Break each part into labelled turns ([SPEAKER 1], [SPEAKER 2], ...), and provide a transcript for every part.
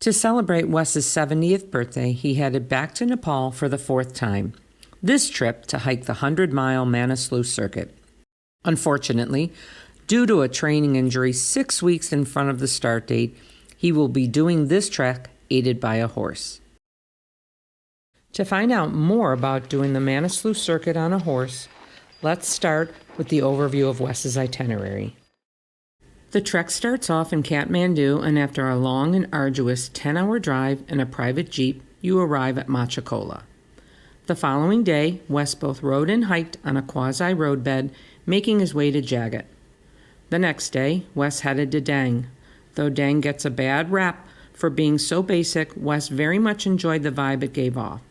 [SPEAKER 1] To celebrate Wes's 70th birthday, he headed back to Nepal for the fourth time, this trip to hike the 100-mile Manaslu Circuit. Unfortunately, due to a training injury 6 weeks in front of the start date, he will be doing this trek aided by a horse. To find out more about doing the Manaslu Circuit on a horse, let's start with the overview of Wes's itinerary. The trek starts off in Kathmandu, and after a long and arduous 10-hour drive in a private jeep, you arrive at Machakola. The following day, Wes both rode and hiked on a quasi-roadbed, making his way to Jagat. The next day, Wes headed to Dang. Though Dang gets a bad rap for being so basic, Wes very much enjoyed the vibe it gave off.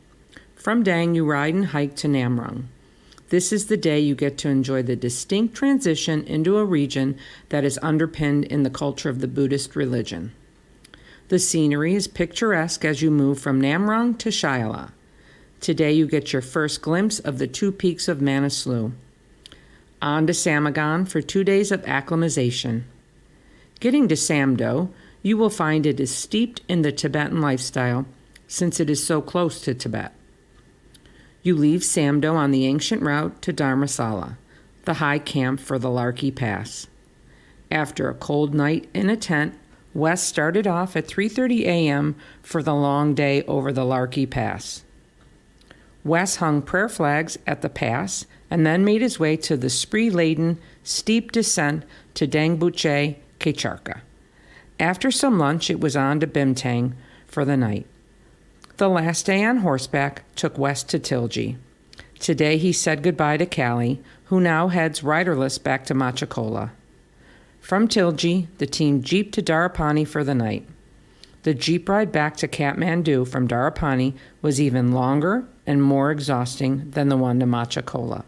[SPEAKER 1] From Dang, you ride and hike to Namrung. This is the day you get to enjoy the distinct transition into a region that is underpinned in the culture of the Buddhist religion. The scenery is picturesque as you move from Namrung to Shiala. Today you get your first glimpse of the two peaks of Manaslu. On to Samagon for 2 days of acclimatization. Getting to Samdo, you will find it is steeped in the Tibetan lifestyle since it is so close to Tibet. You leave Samdo on the ancient route to Dharmasala, the high camp for the Larkya Pass. After a cold night in a tent, Wes started off at 3:30 a.m. for the long day over the Larkya Pass. Wes hung prayer flags at the pass and then made his way to the spree-laden, steep descent to Dangbuche Kacharka. After some lunch, it was on to Bimtang for the night. The last day on horseback took Wes to Tilji. Today he said goodbye to Callie, who now heads riderless back to Machakola. From Tilji, the team jeeped to Darapani for the night. The jeep ride back to Kathmandu from Darapani was even longer and more exhausting than the one to Machakola.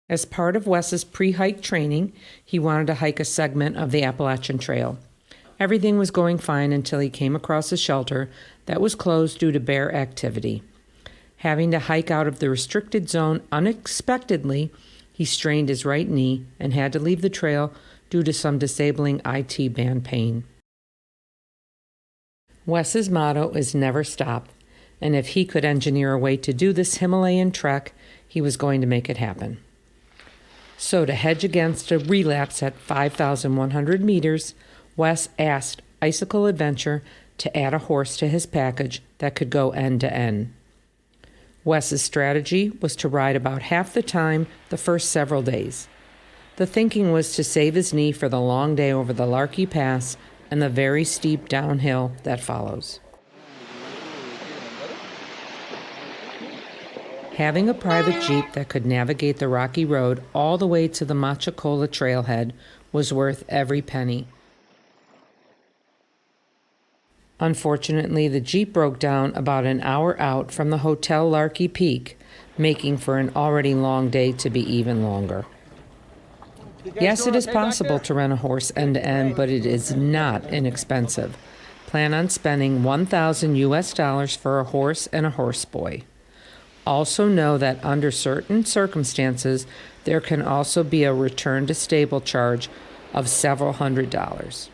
[SPEAKER 1] As part of Wes's pre-hike training, he wanted to hike a segment of the Appalachian Trail. Everything was going fine until he came across a shelter that was closed due to bear activity. Having to hike out of the restricted zone unexpectedly, he strained his right knee and had to leave the trail due to some disabling IT band pain. Wes's motto is never stop, and if he could engineer a way to do this Himalayan trek, he was going to make it happen. So to hedge against a relapse at 5,100 meters, Wes asked Icicle Adventure to add a horse to his package that could go end to end. Wes's strategy was to ride about half the time the first several days. The thinking was to save his knee for the long day over the Larkya Pass and the very steep downhill that follows. Having a private jeep that could navigate the rocky road all the way to the Machakola trailhead was worth every penny. Unfortunately, the jeep broke down about an hour out from the Hotel Larkya Peak, making for an already long day to be even longer. Yes, it is possible to rent a horse end-to-end, but it is not inexpensive. Plan on spending $1,000 for a horse and a horseboy. Also know that under certain circumstances, there can also be a return to stable charge of several $100s.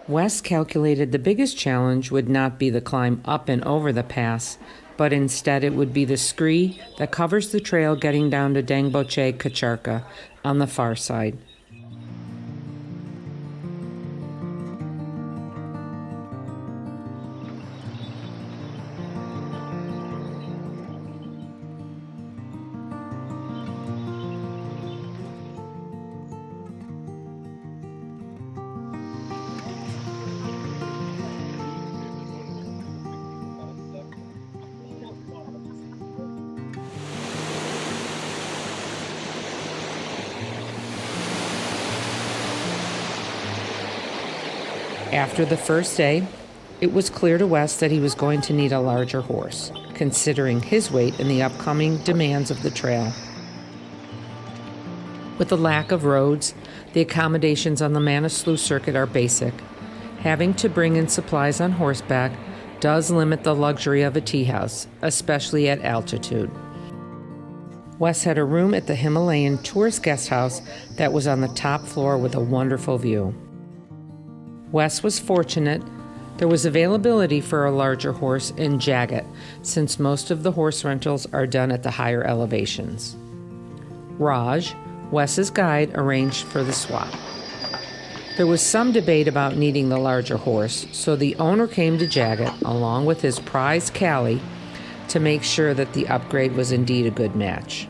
[SPEAKER 1] Wes calculated the biggest challenge would not be the climb up and over the pass, but instead it would be the scree that covers the trail getting down to Dangboche Kacharka on the far side. After the first day, it was clear to Wes that he was going to need a larger horse, considering his weight and the upcoming demands of the trail. With the lack of roads, The accommodations on the Manaslu Circuit are basic. Having to bring in supplies on horseback does limit the luxury of a tea house, especially at altitude. Wes had a room at the Himalayan Tourist Guest House that was on the top floor with a wonderful view. Wes was fortunate. There was availability for a larger horse in Jagat, since most of the horse rentals are done at the higher elevations. Raj, Wes's guide, arranged for the swap. There was some debate about needing the larger horse, so the owner came to Jagat along with his prize Callie to make sure that the upgrade was indeed a good match.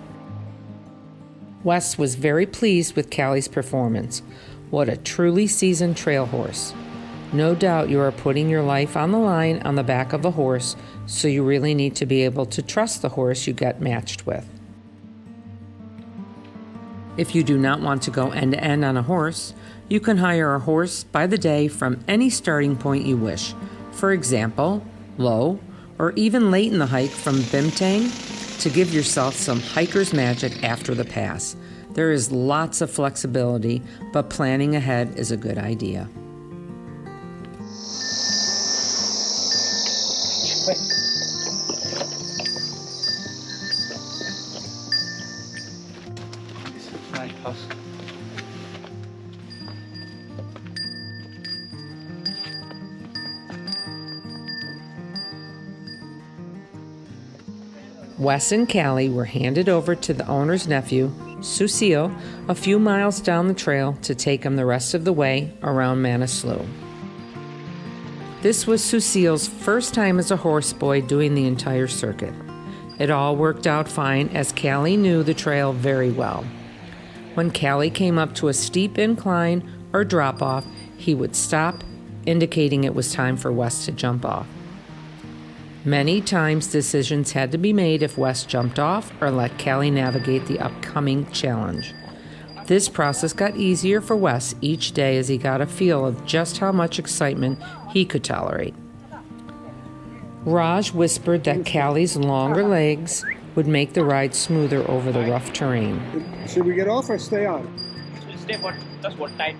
[SPEAKER 1] Wes was very pleased with Callie's performance. What a truly seasoned trail horse. No doubt you are putting your life on the line on the back of a horse, so you really need to be able to trust the horse you get matched with. If you do not want to go end-to-end on a horse, you can hire a horse by the day from any starting point you wish. For example, low or even late in the hike from Bimtang to give yourself some hiker's magic after the pass. There is lots of flexibility, but planning ahead is a good idea. Wes and Callie were handed over to the owner's nephew, Susil, a few miles down the trail to take him the rest of the way around Manaslu. This was Susil's first time as a horse boy doing the entire circuit. It all worked out fine as Callie knew the trail very well. When Callie came up to a steep incline or drop-off, he would stop, indicating it was time for Wes to jump off. Many times decisions had to be made if Wes jumped off or let Callie navigate the upcoming challenge. This process got easier for Wes each day as he got a feel of just how much excitement he could tolerate. Raj whispered that Callie's longer legs would make the ride smoother over the rough terrain.
[SPEAKER 2] Should we get off or stay on?
[SPEAKER 3] Stay for just one time.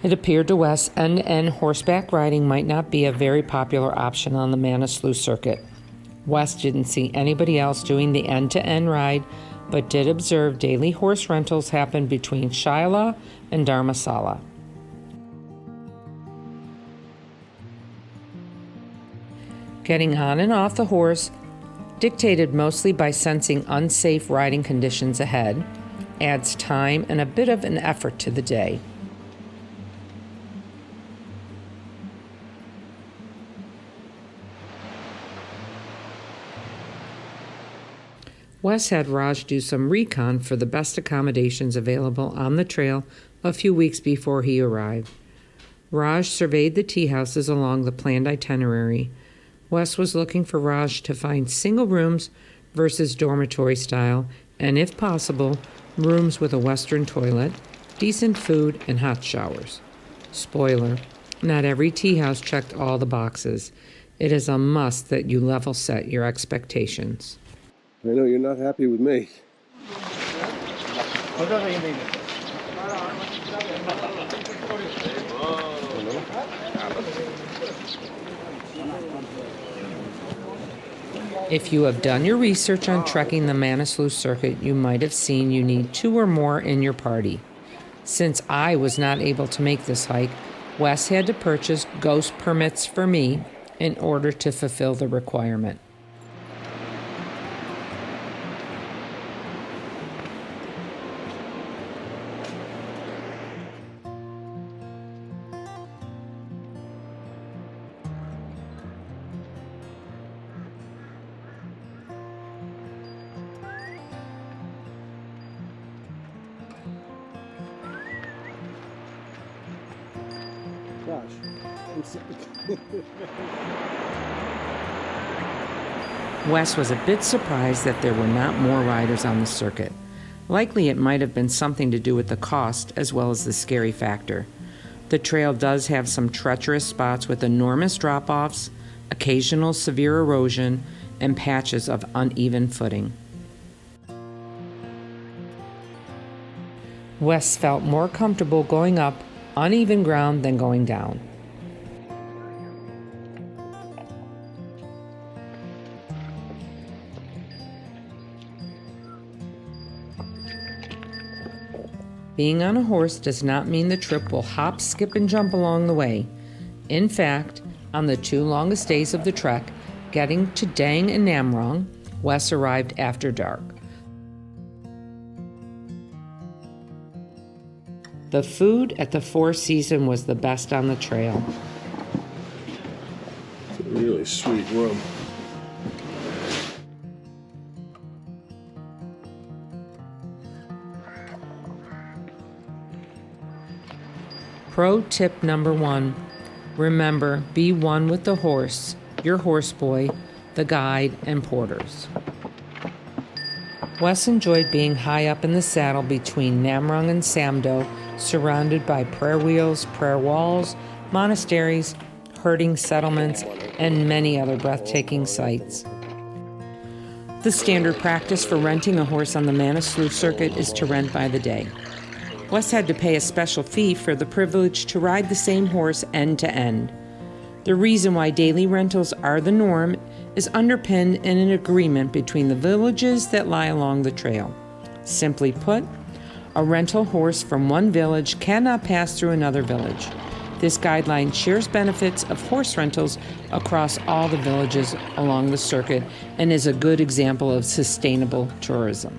[SPEAKER 1] It appeared to Wes end-to-end horseback riding might not be a very popular option on the Manaslu Circuit. Wes didn't see anybody else doing the end-to-end ride, but did observe daily horse rentals happen between Shaila and Dharmasala. Getting on and off the horse, dictated mostly by sensing unsafe riding conditions ahead, adds time and a bit of an effort to the day. Wes had Raj do some recon for the best accommodations available on the trail a few weeks before he arrived. Raj surveyed the tea houses along the planned itinerary. Wes was looking for Raj to find single rooms versus dormitory style, and if possible, rooms with a Western toilet, decent food, and hot showers. Spoiler, not every tea house checked all the boxes. It is a must that you level set your expectations.
[SPEAKER 2] I know you're not happy with me.
[SPEAKER 1] If you have done your research on trekking the Manaslu Circuit, you might have seen you need 2 or more in your party. Since I was not able to make this hike, Wes had to purchase ghost permits for me in order to fulfill the requirement. Wes was a bit surprised that there were not more riders on the circuit. Likely it might have been something to do with the cost as well as the scary factor. The trail does have some treacherous spots with enormous drop-offs, occasional severe erosion, and patches of uneven footing. Wes felt more comfortable going up uneven ground than going down. Being on a horse does not mean the trip will hop, skip, and jump along the way. In fact, on the 2 longest days of the trek, getting to Dang and Namrong, Wes arrived after dark. The food at the Four Seasons was the best on the trail.
[SPEAKER 2] It's a really sweet room.
[SPEAKER 1] Pro tip number 1, remember, be one with the horse, your horseboy, the guide, and porters. Wes enjoyed being high up in the saddle between Namrong and Samdo, surrounded by prayer wheels, prayer walls, monasteries, herding settlements, and many other breathtaking sights. The standard practice for renting a horse on the Manaslu Circuit is to rent by the day. Wes had to pay a special fee for the privilege to ride the same horse end to end. The reason why daily rentals are the norm is underpinned in an agreement between the villages that lie along the trail. Simply put, a rental horse from one village cannot pass through another village. This guideline shares benefits of horse rentals across all the villages along the circuit and is a good example of sustainable tourism.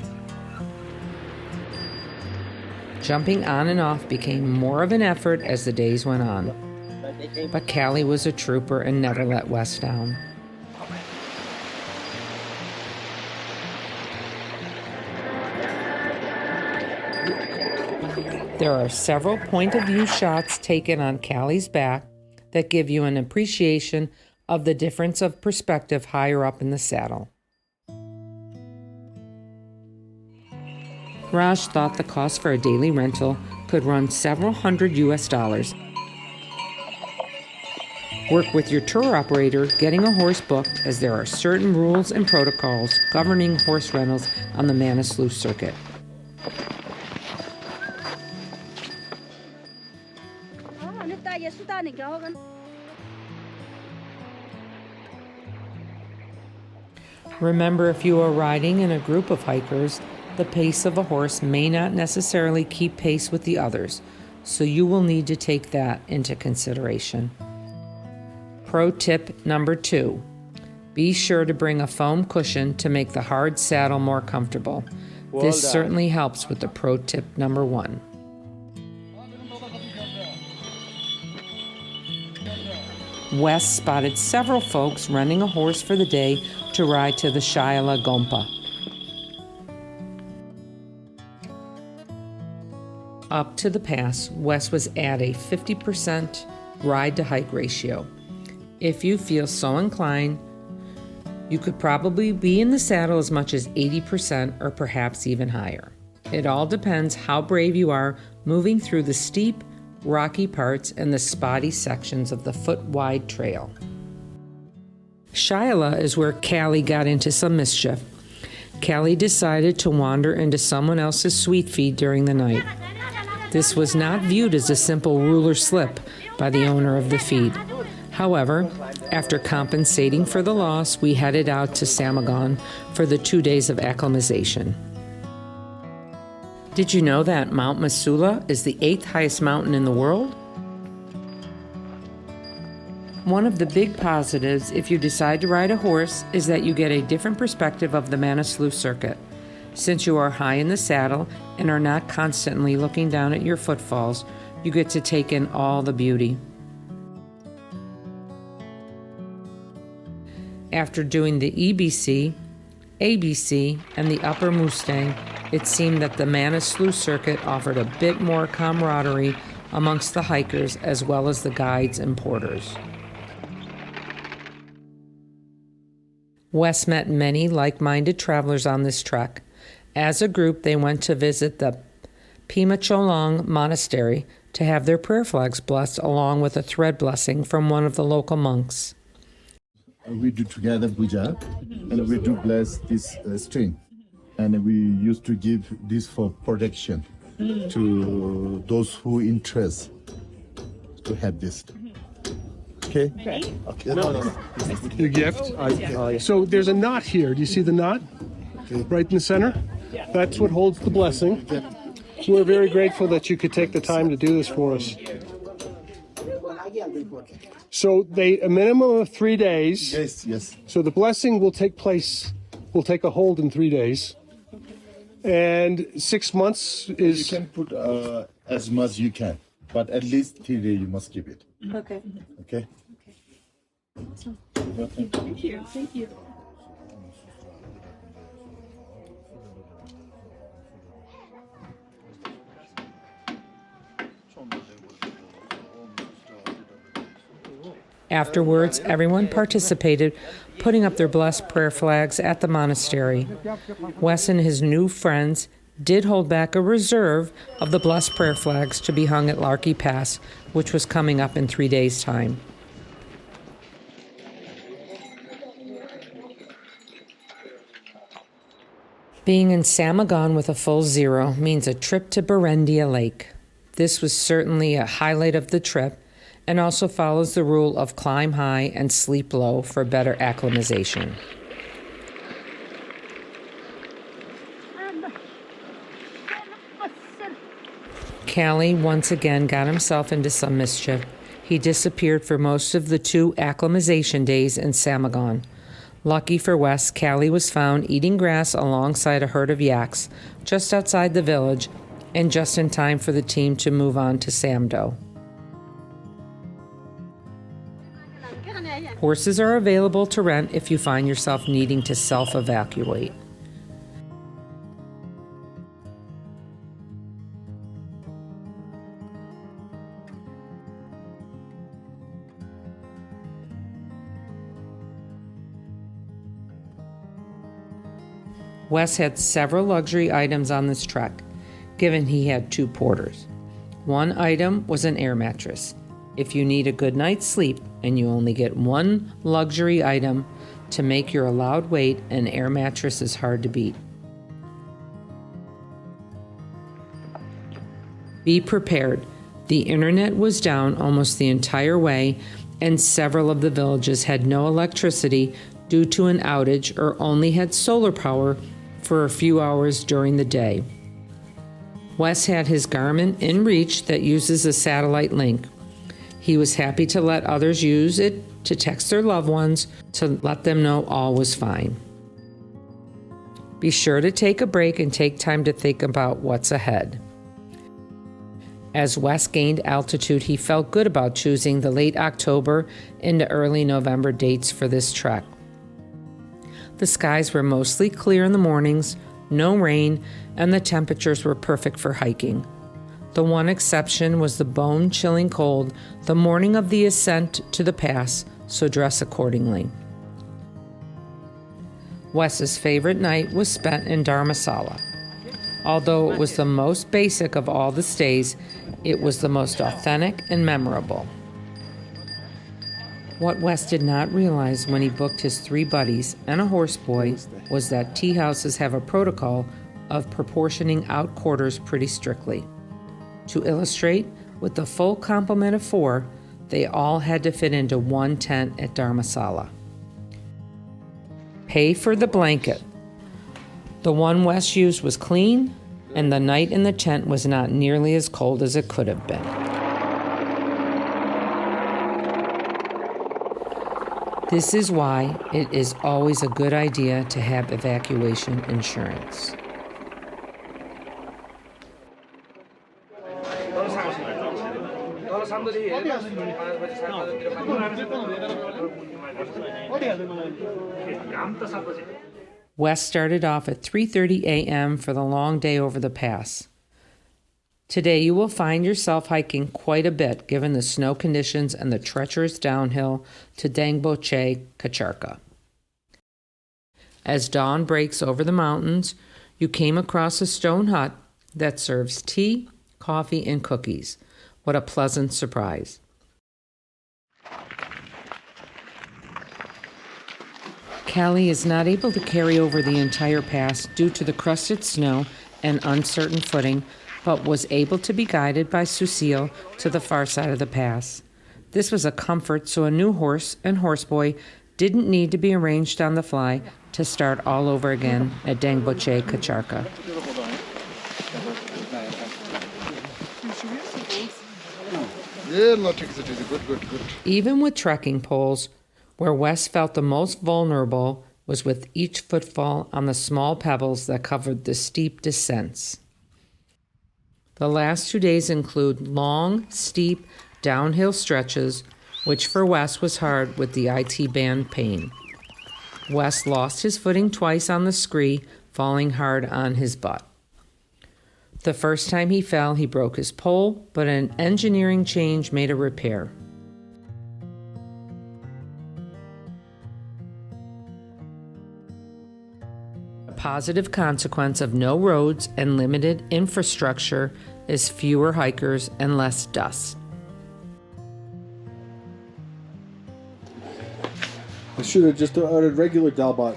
[SPEAKER 1] Jumping on and off became more of an effort as the days went on. But Callie was a trooper and never let Wes down. There are several point-of-view shots taken on Callie's back that give you an appreciation of the difference of perspective higher up in the saddle. Raj thought the cost for a daily rental could run several hundred US. Work with your tour operator getting a horse booked, as there are certain rules and protocols governing horse rentals on the Manaslu Circuit. Remember, if you are riding in a group of hikers, the pace of a horse may not necessarily keep pace with the others, so you will need to take that into consideration. Pro tip number 2, be sure to bring a foam cushion to make the hard saddle more comfortable. This certainly helps with the pro tip number 1. Wes spotted several folks renting a horse for the day to ride to the Shiala Gompa. Up to the pass, Wes was at a 50% ride-to-hike ratio. If you feel so inclined, you could probably be in the saddle as much as 80% or perhaps even higher. It all depends how brave you are moving through the steep, rocky parts and the spotty sections of the foot-wide trail. Shiala is where Callie got into some mischief. Callie decided to wander into someone else's sweet feed during the night. This was not viewed as a simple ruler slip by the owner of the feed. However, after compensating for the loss, we headed out to Samagon for the 2 days of acclimatization. Did you know that Mount Masula is the 8th highest mountain in the world? One of the big positives if you decide to ride a horse is that you get a different perspective of the Manaslu Circuit. Since you are high in the saddle and are not constantly looking down at your footfalls, you get to take in all the beauty. After doing the EBC, ABC, and the Upper Mustang, it seemed that the Manaslu Circuit offered a bit more camaraderie amongst the hikers as well as the guides and porters. Wes met many like-minded travelers on this trek. As a group, they went to visit the Pima Cholong Monastery to have their prayer flags blessed along with a thread blessing from one of the local monks.
[SPEAKER 4] We do together puja, and we do bless this string, and we used to give this for protection. to those who interest to have this. Okay? Okay. No.
[SPEAKER 2] Your gift. So there's a knot here. Do you see the knot? Right in the center? That's what holds the blessing. We're very grateful that you could take the time to do this for us. So a minimum of 3 days.
[SPEAKER 4] Yes.
[SPEAKER 2] So the blessing will take a hold in 3 days. And 6 months
[SPEAKER 4] You
[SPEAKER 2] is,
[SPEAKER 4] can put as much you can, but at least 3 days you must keep it.
[SPEAKER 5] Okay.
[SPEAKER 4] Okay?
[SPEAKER 5] Thank you.
[SPEAKER 1] Afterwards, everyone participated, putting up their blessed prayer flags at the monastery. Wes and his new friends did hold back a reserve of the blessed prayer flags to be hung at Larkya Pass, which was coming up in 3 days' time. Being in Samagon with a full zero means a trip to Berendia Lake. This was certainly a highlight of the trip, and also follows the rule of climb high and sleep low for better acclimatization. Callie once again got himself into some mischief. He disappeared for most of the 2 acclimatization days in Samagon. Lucky for Wes, Callie was found eating grass alongside a herd of yaks just outside the village, and just in time for the team to move on to Samdo. Horses are available to rent if you find yourself needing to self-evacuate. Wes had several luxury items on this trek, given he had 2 porters. One item was an air mattress. If you need a good night's sleep and you only get 1 luxury item to make your allowed weight, an air mattress is hard to beat. Be prepared. The internet was down almost the entire way, and several of the villages had no electricity due to an outage or only had solar power for a few hours during the day. Wes had his Garmin in reach that uses a satellite link. He was happy to let others use it to text their loved ones to let them know all was fine. Be sure to take a break and take time to think about what's ahead. As Wes gained altitude, he felt good about choosing the late October into early November dates for this trek. The skies were mostly clear in the mornings, no rain, and the temperatures were perfect for hiking. The one exception was the bone-chilling cold the morning of the ascent to the pass, so dress accordingly. Wes's favorite night was spent in Dharamsala. Although it was the most basic of all the stays, it was the most authentic and memorable. What Wes did not realize when he booked his 3 buddies and a horseboy was that tea houses have a protocol of proportioning out quarters pretty strictly. To illustrate, with the full complement of 4, they all had to fit into 1 tent at Dharamsala. Pay for the blanket. The one Wes used was clean, and the night in the tent was not nearly as cold as it could have been. This is why it is always a good idea to have evacuation insurance. Wes started off at 3:30 a.m. for the long day over the pass. Today you will find yourself hiking quite a bit given the snow conditions and the treacherous downhill to Dangboche Kacharka. As dawn breaks over the mountains, you came across a stone hut that serves tea, coffee, and cookies. What a pleasant surprise. Callie is not able to carry over the entire pass due to the crusted snow and uncertain footing, but was able to be guided by Susil to the far side of the pass. This was a comfort, so a new horse and horseboy didn't need to be arranged on the fly to start all over again at Dangboche Kacharka.
[SPEAKER 4] Good.
[SPEAKER 1] Even with trekking poles, where Wes felt the most vulnerable was with each footfall on the small pebbles that covered the steep descents. The last 2 days include long, steep, downhill stretches, which for Wes was hard with the IT band pain. Wes lost his footing twice on the scree, falling hard on his butt. The first time he fell, he broke his pole, but an engineering change made a repair. A positive consequence of no roads and limited infrastructure is fewer hikers and less dust.
[SPEAKER 2] I should have just ordered regular Dalbot.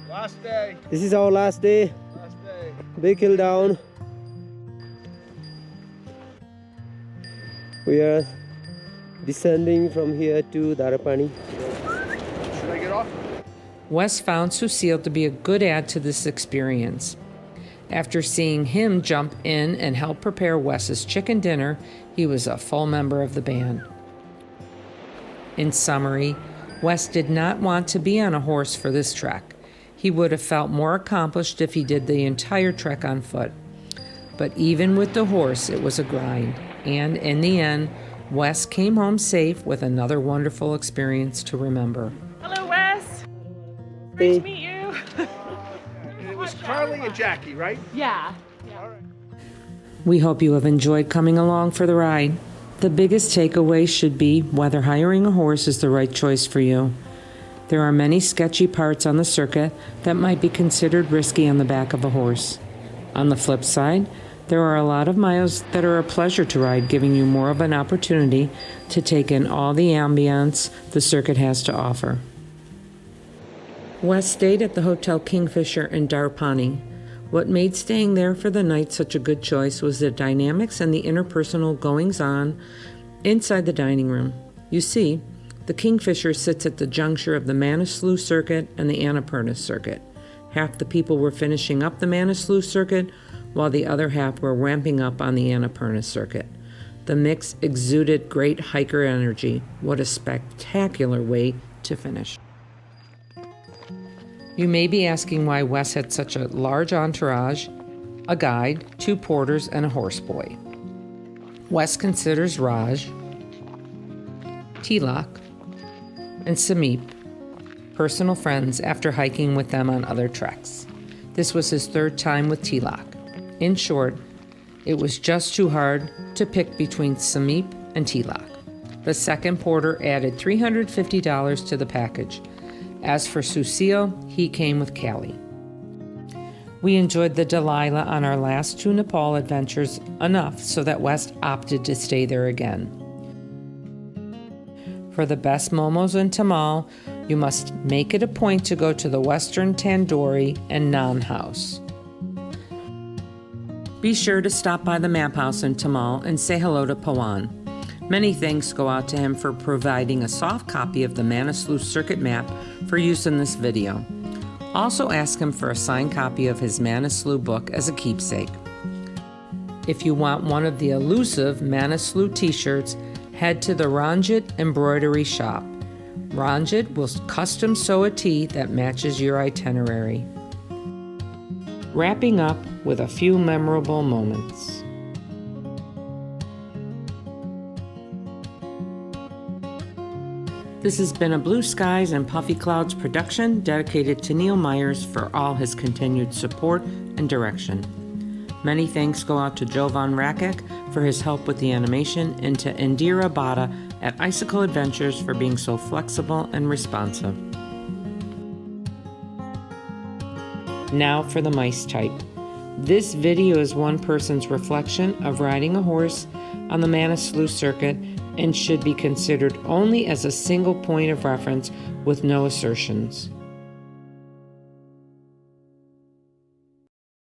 [SPEAKER 3] Last day.
[SPEAKER 5] This is our last day. Big hill down. We are descending from here to Darapani.
[SPEAKER 3] Should I get off?
[SPEAKER 1] Wes found Susil to be a good add to this experience. After seeing him jump in and help prepare Wes's chicken dinner, he was a full member of the band. In summary, Wes did not want to be on a horse for this trek. He would have felt more accomplished if he did the entire trek on foot. But even with the horse, it was a grind. And in the end, Wes came home safe with another wonderful experience to remember.
[SPEAKER 6] Hello, Wes. Great to meet you.
[SPEAKER 2] It was Carly and Jackie, right?
[SPEAKER 6] Yeah.
[SPEAKER 1] We hope you have enjoyed coming along for the ride. The biggest takeaway should be whether hiring a horse is the right choice for you. There are many sketchy parts on the circuit that might be considered risky on the back of a horse. On the flip side, there are a lot of miles that are a pleasure to ride, giving you more of an opportunity to take in all the ambience the circuit has to offer. Wes stayed at the Hotel Kingfisher in Darapani. What made staying there for the night such a good choice was the dynamics and the interpersonal goings-on inside the dining room. You see, the Kingfisher sits at the juncture of the Manaslu Circuit and the Annapurna Circuit. Half the people were finishing up the Manaslu Circuit, while the other half were ramping up on the Annapurna Circuit. The mix exuded great hiker energy. What a spectacular way to finish. You may be asking why Wes had such a large entourage, a guide, 2 porters, and a horseboy. Wes considers Raj, Tilak, and Sameep personal friends after hiking with them on other treks. This was his 3rd time with Tilak. In short, it was just too hard to pick between Sameep and Tilak. The second porter added $350 to the package. As for Susil, he came with Callie. We enjoyed the Delilah on our last 2 Nepal adventures enough so that Wes opted to stay there again. For the best momos in Tamal, you must make it a point to go to the Western Tandoori and Naan House. Be sure to stop by the Map House in Tamal and say hello to Pawan. Many thanks go out to him for providing a soft copy of the Manaslu Circuit map for use in this video. Also ask him for a signed copy of his Manaslu book as a keepsake. If you want one of the elusive Manaslu t-shirts, head to the Ranjit embroidery shop. Ranjit will custom sew a tee that matches your itinerary. Wrapping up with a few memorable moments. This has been a Blue Skies and Puffy Clouds production dedicated to Neil Myers for all his continued support and direction. Many thanks go out to Jovan Rakic for his help with the animation and to Indira Bada at Icicle Adventures for being so flexible and responsive. Now for the mice type. This video is one person's reflection of riding a horse on the Manaslu Circuit and should be considered only as a single point of reference with no assertions.